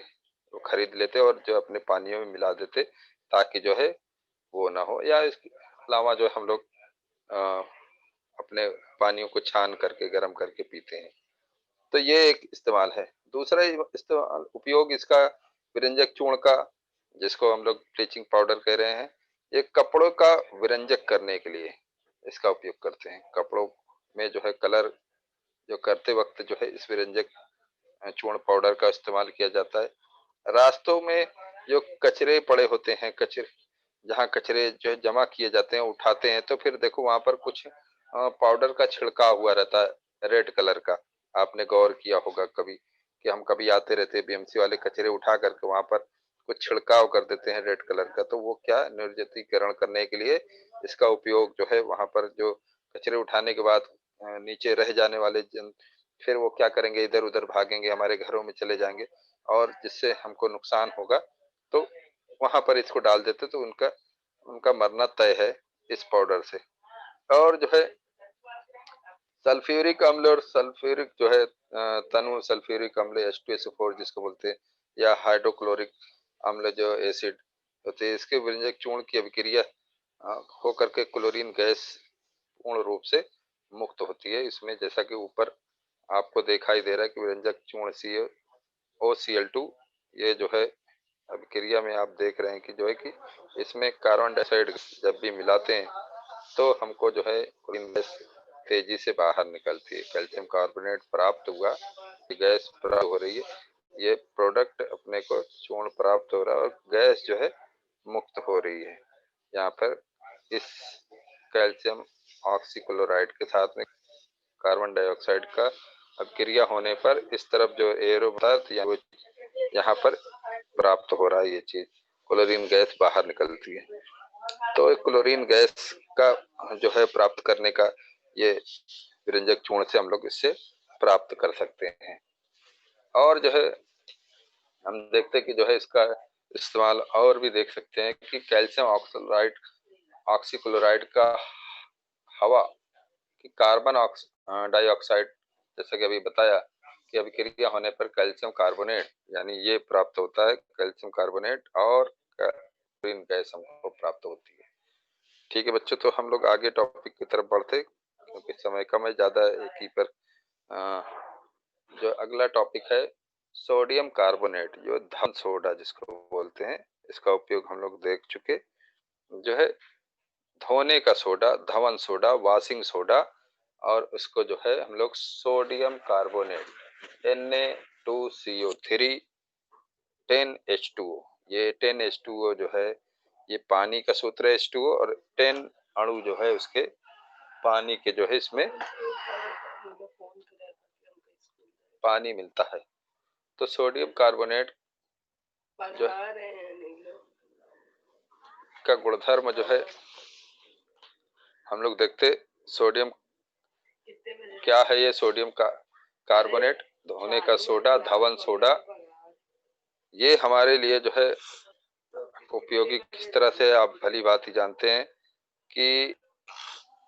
वो खरीद लेते और जो अपने पानियों में मिला देते, ताकि जो है वो ना हो। या इसके अलावा जो हम लोग अ, अपने पानियों को छान करके गर्म करके पीते हैं। तो ये एक इस्तेमाल है। दूसरा इस्तेमाल उपयोग इसका विरंजक चूर्ण का, जिसको हम लोग ब्लीचिंग पाउडर कह रहे हैं, ये कपड़ों का विरंजक करने के लिए इसका उपयोग करते हैं। कपड़ों में जो है कलर जो करते वक्त जो है इस विरंजक चूर्ण पाउडर का इस्तेमाल किया जाता है। रास्तों में जो कचरे पड़े होते हैं, कचरे जहाँ कचरे जो है जमा किए जाते हैं, उठाते हैं, तो फिर देखो वहां पर कुछ पाउडर का छिड़काव हुआ रहता है रेड कलर का। आपने गौर किया होगा कभी कि हम कभी आते रहते हैं, बीएमसी वाले कचरे उठा करके वहां पर कुछ छिड़काव कर देते हैं रेड कलर का, तो वो क्या निर्जतीकरण करने के लिए इसका उपयोग जो है वहां पर जो कचरे उठाने के बाद नीचे रह जाने वाले जन फिर वो क्या करेंगे, इधर उधर भागेंगे, हमारे घरों में चले जाएंगे और जिससे हमको नुकसान होगा, तो वहां पर इसको डाल देते तो उनका उनका मरना तय है इस पाउडर से। और जो है सल्फ्यूरिक अम्ल और सल्फ्यूरिक जो है तनु सल्फ्यूरिक अम्ल H2SO4 जिसको बोलते हैं, या हाइड्रोक्लोरिक अम्ल जो एसिड होते हैं, इसके विरंजक चूर्ण की अभिक्रिया होकर के क्लोरीन गैस पूर्ण रूप से मुक्त होती है इसमें। जैसा कि ऊपर आपको दिखाई दे रहा है कि विरंजक चूर्ण OCl2, ये जो है अभिक्रिया में आप देख रहे हैं कि जो है कि इसमें कार्बन डाइऑक्साइड जब भी मिलाते हैं तो हमको जो है गैस तेजी से बाहर निकलती है। कैल्शियम कार्बोनेट प्राप्त हुआ, गैस प्राप्त हो रही है, ये प्रोडक्ट अपने को चूर्ण प्राप्त हो रहा है और गैस जो है मुक्त हो रही है। यहाँ पर इस कैल्शियम ऑक्सीक्लोराइड के साथ में कार्बन डाइऑक्साइड का अभिक्रिया होने पर इस तरफ जो एरो पदार्थ या यहाँ पर प्राप्त हो रहा है, ये चीज क्लोरीन गैस बाहर निकलती है। तो क्लोरीन गैस का जो है प्राप्त करने का ये विरंजक चूर्ण से हम लोग इससे प्राप्त कर सकते हैं। और जो है हम देखते हैं कि जो है इसका इस्तेमाल और भी देख सकते हैं कि कैल्शियम ऑक्सोलाइड ऑक्सीक्लोराइड का हवा कि कार्बन डाइऑक्साइड, जैसे कि अभी बताया कि अभिक्रिया होने पर कैल्शियम कार्बोनेट यानी ये प्राप्त होता है, कैल्शियम कार्बोनेट और क्लोरीन गैस हमको प्राप्त होती है। ठीक है बच्चों, तो हम लोग आगे टॉपिक की तरफ बढ़ते क्योंकि समय कम है, ज्यादा एक ही पर जो अगला टॉपिक है सोडियम कार्बोनेट, जो धन सोडा जिसको बोलते हैं, इसका उपयोग हम लोग देख चुके। जो है धोने का soda, Dhawan soda, washing soda, और उसको जो है हम लोग सोडियम कार्बोनेट Na2CO3 10H2O, ये 10H2O जो है ये पानी का सूत्र है H2O, और 10 अणु जो है उसके पानी के जो है इसमें पानी मिलता है। तो सोडियम कार्बोनेट जो का गुणधर्म जो है हम लोग देखते, सोडियम क्या है, ये सोडियम का कार्बोनेट, धोने का सोडा, धवन सोडा, ये हमारे लिए जो है उपयोगी किस तरह से आप भली बात ही जानते हैं कि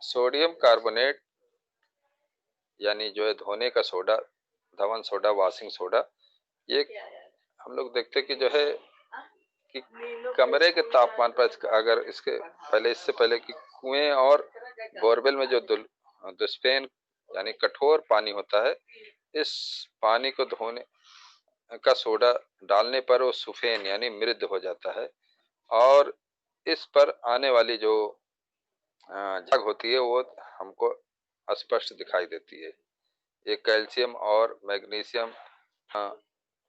सोडियम कार्बोनेट यानी जो है धोने का soda, Dhawan soda, washing soda, ये हम लोग देखते कि जो है कि कमरे के तापमान पर, अगर इसके पहले, इससे पहले कि कुएं और बोरवेल में जो दुष्फेन यानी कठोर पानी होता है, इस पानी को धोने का सोडा डालने पर वो सुफेन यानी मृद हो जाता है, और इस पर आने वाली जो झाग होती है वो हमको स्पष्ट दिखाई देती है। ये कैल्शियम और मैग्नीशियम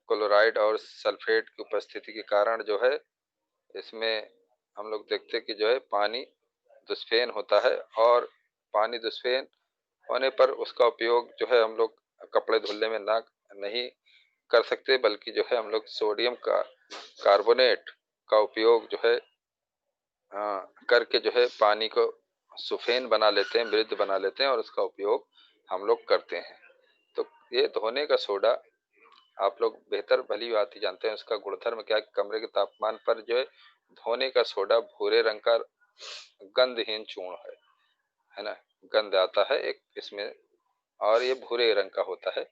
क्लोराइड और सल्फेट की उपस्थिति के कारण जो है इसमें हम लोग देखते कि जो है पानी दुष्फेन होता है, और पानी दुष्फेन होने पर उसका उपयोग जो है हम लोग कपड़े धुलने में ना नहीं कर सकते, बल्कि जो है हम लोग सोडियम का कार्बोनेट का उपयोग जो है करके जो है पानी को सुफेन बना लेते हैं, मृद बना लेते हैं, और उसका उपयोग हम लोग करते हैं। तो ये धोने का सोडा आप लोग बेहतर भली बात ही जानते हैं, उसका गुणधर्म क्या है। कमरे के तापमान पर जो है धोने का सोडा भूरे रंग का गंधहीन चूर्ण है ना, गंध आता है एक इसमें, और ये भूरे रंग का होता है।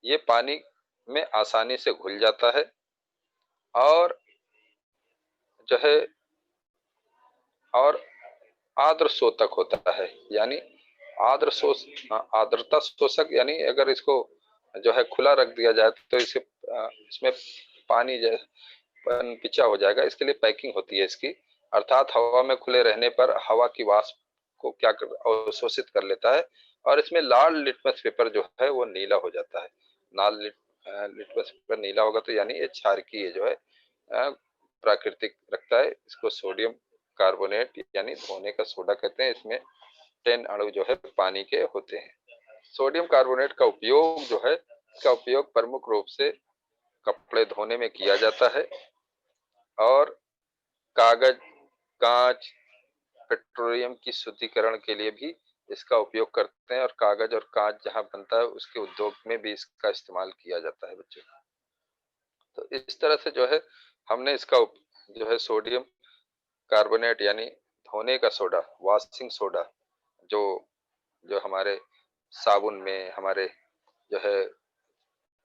ये पानी में आसानी से घुल जाता है, और जो है और आर्द्र शोधक होता है, यानी आर्द्रता शोषक, यानी अगर इसको जो है खुला रख दिया जाए तो इसे इसमें पानी पिचा हो जाएगा। इसके लिए पैकिंग होती है इसकी, अर्थात हवा में खुले रहने पर हवा की वाष्प को क्या कर अवशोषित कर लेता है, और इसमें लाल लिटमस पेपर जो है वो नीला हो जाता है। लिटमस पेपर नीला होगा तो यानी ये क्षारकीय जो है प्राकृतिक रखता है। इसको सोडियम कार्बोनेट यानी धोने का सोडा कहते हैं। इसमें 10 अणु जो है पानी के होते हैं। सोडियम कार्बोनेट का उपयोग जो है, इसका उपयोग प्रमुख रूप से कपड़े धोने में किया जाता है, और कागज, कांच, पेट्रोलियम की शुद्धिकरण के लिए भी इसका उपयोग करते हैं, और कागज और कांच जहां बनता है उसके उद्योग में भी इसका इस्तेमाल किया जाता है बच्चों। तो इस तरह से जो है हमने इसका जो है सोडियम कार्बोनेट यानी धोने का सोडा, वॉशिंग सोडा, जो जो हमारे साबुन में, हमारे जो है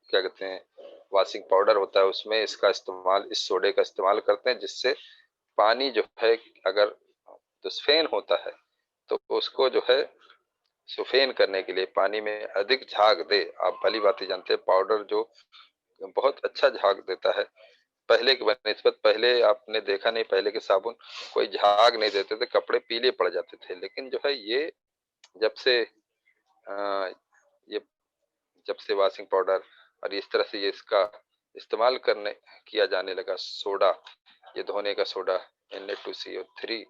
क्या कहते हैं वॉशिंग पाउडर होता है, उसमें इसका इस्तेमाल, इस सोडे का इस्तेमाल करते हैं, जिससे पानी जो है अगर दुष्फेन होता है तो उसको जो है सुफेन करने के लिए, पानी में अधिक झाग दे। आप भली बात ही जानते हैं पाउडर जो बहुत अच्छा झाग देता है, पहले की बनिस्बत, पहले आपने देखा नहीं, पहले के साबुन कोई झाग नहीं देते थे, कपड़े पीले पड़ जाते थे। लेकिन जो है ये जब से ये जब से वॉशिंग पाउडर और इस तरह से ये इसका इस्तेमाल करने किया जाने लगा, सोडा, ये धोने का सोडा Na2CO3,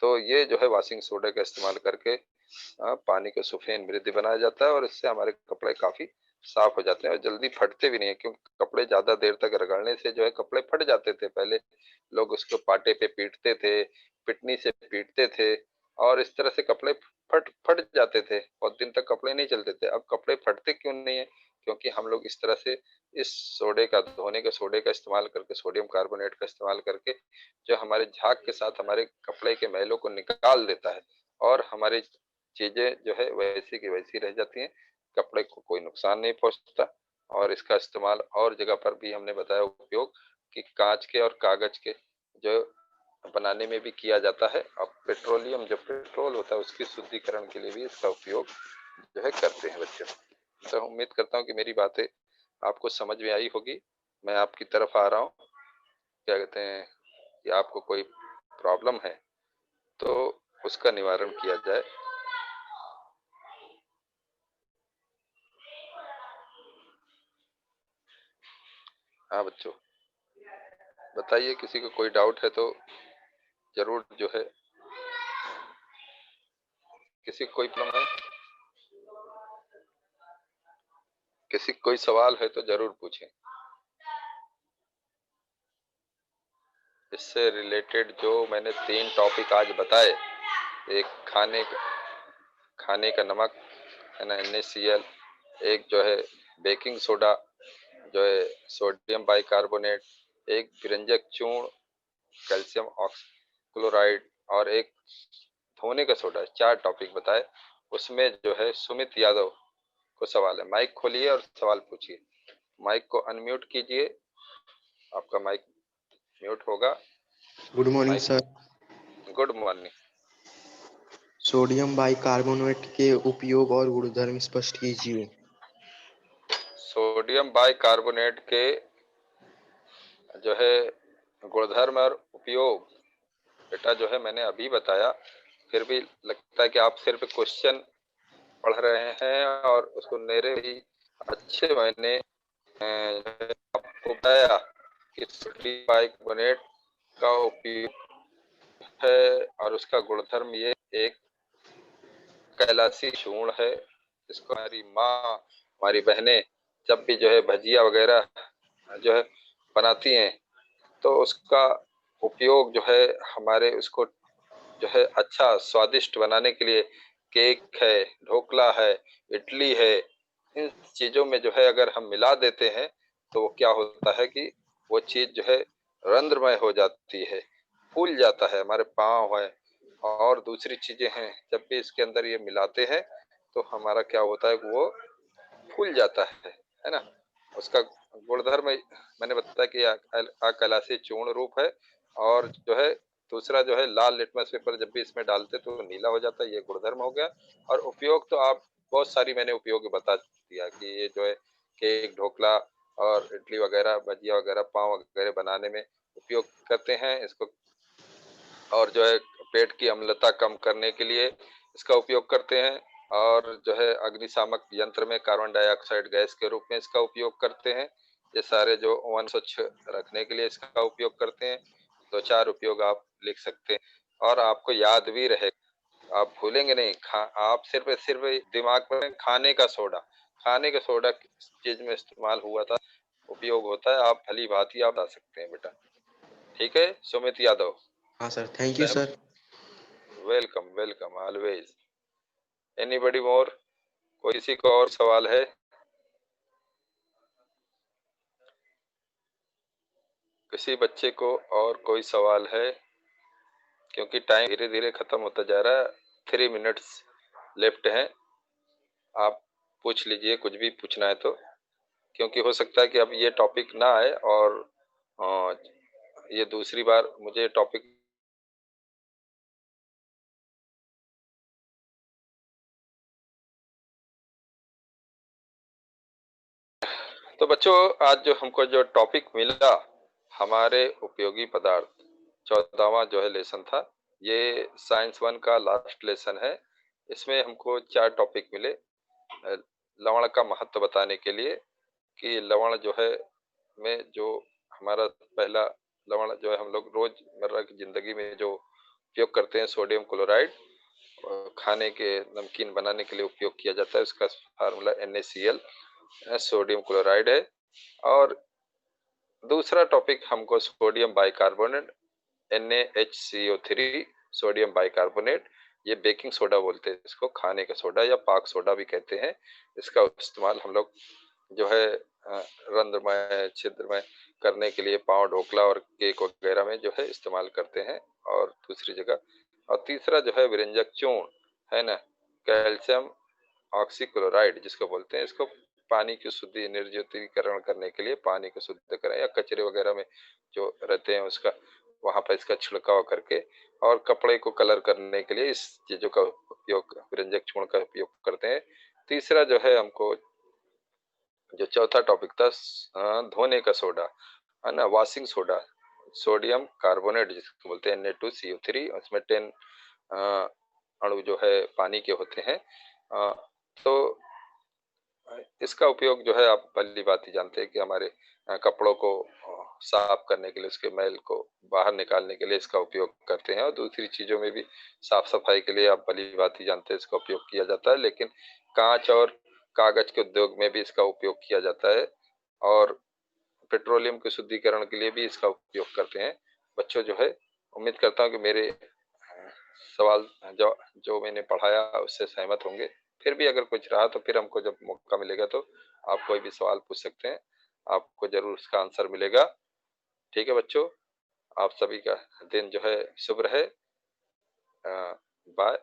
तो ये जो है वॉशिंग सोडा का इस्तेमाल करके पानी को सुफेन मृद बनाया जाता है, और इससे हमारे कपड़े काफी साफ हो जाते हैं और जल्दी फटते भी नहीं है, क्योंकि कपड़े ज्यादा देर तक रगड़ने से जो है कपड़े फट जाते थे। पहले लोग उसको पाटे पे पीटते थे, पिटनी से पीटते थे, और इस तरह से कपड़े फट फट जाते थे, बहुत दिन तक कपड़े नहीं चलते थे। अब कपड़े फटते क्यों नहीं है? क्योंकि हम लोग इस तरह से इस सोडे का, धोने के सोडे का इस्तेमाल करके, सोडियम कार्बोनेट का इस्तेमाल करके, जो हमारे झाग के साथ हमारे कपड़े के मैलों को निकाल देता है, और हमारी चीजें जो है वैसी की वैसी रह जाती हैं, कपड़े को कोई नुकसान नहीं पहुंचता। और इसका इस्तेमाल और जगह पर भी हमने बताया उपयोग कि कांच के और कागज के जो बनाने में भी किया जाता है, और पेट्रोलियम, जो पेट्रोल होता है उसकी शुद्धिकरण के लिए भी इसका उपयोग जो है करते हैं बच्चों। तो उम्मीद करता हूँ कि मेरी बातें आपको समझ में आई होगी। मैं आपकी तरफ आ रहा हूँ, क्या कहते हैं कि आपको कोई प्रॉब्लम है तो उसका निवारण किया जाए। हाँ बच्चों। बताइए, किसी को कोई डाउट है तो जरूर जो है, किसी को कोई प्रॉब्लम है, किसी को कोई सवाल है तो जरूर पूछें। इससे रिलेटेड जो मैंने 3 टॉपिक आज बताए, एक खाने का नमक है ना, NaCl, एक जो है बेकिंग सोडा जो है सोडियम बाइकार्बोनेट, एक व्यंजक चूर्ण कैल्शियम ऑक्सक्लोराइड, और एक धोने का सोडा, 4 टॉपिक बताए। उसमें जो है सुमित यादव को सवाल है, माइक खोलिए और सवाल पूछिए। माइक को अनम्यूट कीजिए, आपका माइक म्यूट होगा। Good morning mic. Sir. Good morning. Sodium bicarbonate के उपयोग और गुणधर्म स्पष्ट कीजिए। सोडियम बाइकार्बोनेट के जो है गुणधर्म और उपयोग बेटा जो है मैंने अभी बताया, फिर भी लगता है कि आप सिर्फ क्वेश्चन पढ़ रहे हैं और उसको मेरे ही अच्छे मैंने आपको बताया कि सोडियम बाइकार्बोनेट का उपयोग है और उसका गुणधर्म ये एक कैलाशी चूर्ण है। इसको हमारी माँ, हमारी बहनें जब भी जो है भजिया वगैरह जो है बनाती हैं, तो उसका उपयोग जो है हमारे उसको जो है अच्छा स्वादिष्ट बनाने के लिए, केक है, ढोकला है, इडली है, इन चीजों में जो है अगर हम मिला देते हैं तो वो क्या होता है कि वो चीज जो है रंध्रमय हो जाती है, फूल जाता है। हमारे पाँव है और दूसरी चीजें हैं, जब भी इसके अंदर ये मिलाते हैं तो हमारा क्या होता है, वो फूल जाता है ना। उसका गुणधर्म मैंने बताया कि आकलासी चूर्ण रूप है, और जो है दूसरा जो है लाल लिटमस पेपर जब भी इसमें डालते तो नीला हो जाता है, ये गुणधर्म हो गया। और उपयोग तो आप बहुत सारी मैंने उपयोग बता दिया कि ये जो है केक, ढोकला और इडली वगैरह, भजिया वगैरह, पाव वगैरह बनाने में उपयोग करते हैं इसको। और जो है पेट की अम्लता कम करने के लिए इसका उपयोग करते हैं। और जो है अग्निशामक यंत्र में कार्बन डाइऑक्साइड गैस के रूप में इसका उपयोग करते हैं। ये सारे जो वन स्वच्छ रखने के लिए इसका उपयोग करते हैं। 2-4 उपयोग आप लिख सकते हैं और आपको याद भी रहे, आप भूलेंगे नहीं। आप सिर्फ सिर्फ दिमाग में खाने का सोडा किस चीज में इस्तेमाल हुआ था, उपयोग होता है, आप भली भांति आप बता सकते हैं बेटा। ठीक है सुमित यादव। हाँ sir, thank you sir. Welcome welcome always. Anybody more? कोई किसी को और सवाल है? किसी बच्चे को और कोई सवाल है? क्योंकि टाइम धीरे धीरे खत्म होता जा रहा है, 3 मिनट्स लेफ्ट हैं। आप पूछ लीजिए कुछ भी पूछना है तो, क्योंकि हो सकता है कि अब ये टॉपिक ना आए और ये दूसरी बार मुझे टॉपिक। तो बच्चों, आज जो हमको जो टॉपिक मिला, हमारे उपयोगी पदार्थ, 14वां जो है लेसन था। ये साइंस 1 का लास्ट लेसन है। इसमें हमको 4 टॉपिक मिले। लवण का महत्व बताने के लिए कि लवण जो है में जो हमारा पहला लवण जो है हम लोग रोजमर्रा की जिंदगी में जो उपयोग करते हैं, सोडियम क्लोराइड, खाने के नमकीन बनाने के लिए उपयोग किया जाता है। उसका फार्मूला NaCl सोडियम क्लोराइड है। और दूसरा टॉपिक हमको sodium bicarbonate, NaHCO3 sodium bicarbonate, ये बेकिंग सोडा बोलते हैं इसको, खाने का सोडा या पाक सोडा भी कहते हैं। इसका इस्तेमाल हम लोग जो है रंध्रमय छिद्रमय करने के लिए पाव, ढोकला और केक वगैरह में जो है इस्तेमाल करते हैं, और दूसरी जगह। और तीसरा जो है व्यंजक चूर्ण है ना, कैल्शियम ऑक्सीक्लोराइड जिसको बोलते हैं, इसको पानी की शुद्धि निर्जलीकरण करने के लिए, पानी को शुद्ध करें या कचरे वगैरह में जो रहते हैं उसका, वहां पर इसका छिड़काव करके, और कपड़े को कलर करने के लिए इस चीजों का उपयोग, व्यंजक चूर्ण का उपयोग करते हैं। तीसरा जो है हमको जो चौथा टॉपिक था, धोने का सोडा है ना, वॉशिंग सोडा, सोडियम कार्बोनेट जिसको बोलते हैं Na2CO3, उसमें 10 अणु जो है पानी के होते हैं। तो इसका उपयोग जो है आप भली बात ही जानते हैं कि हमारे कपड़ों को साफ करने के लिए, उसके मैल को बाहर निकालने के लिए इसका उपयोग करते हैं। और दूसरी चीज़ों में भी साफ सफाई के लिए आप भली भांति जानते हैं इसका उपयोग किया जाता है। लेकिन कांच और कागज के उद्योग में भी इसका उपयोग किया जाता है और पेट्रोलियम के शुद्धिकरण के लिए भी इसका उपयोग करते हैं। बच्चों जो है, उम्मीद करता हूँ कि मेरे सवाल जो जो मैंने पढ़ाया उससे सहमत होंगे। फिर भी अगर कुछ रहा तो फिर हमको जब मौका मिलेगा तो आप कोई भी सवाल पूछ सकते हैं, आपको जरूर उसका आंसर मिलेगा। ठीक है बच्चों, आप सभी का दिन जो है शुभ रहे। बाय।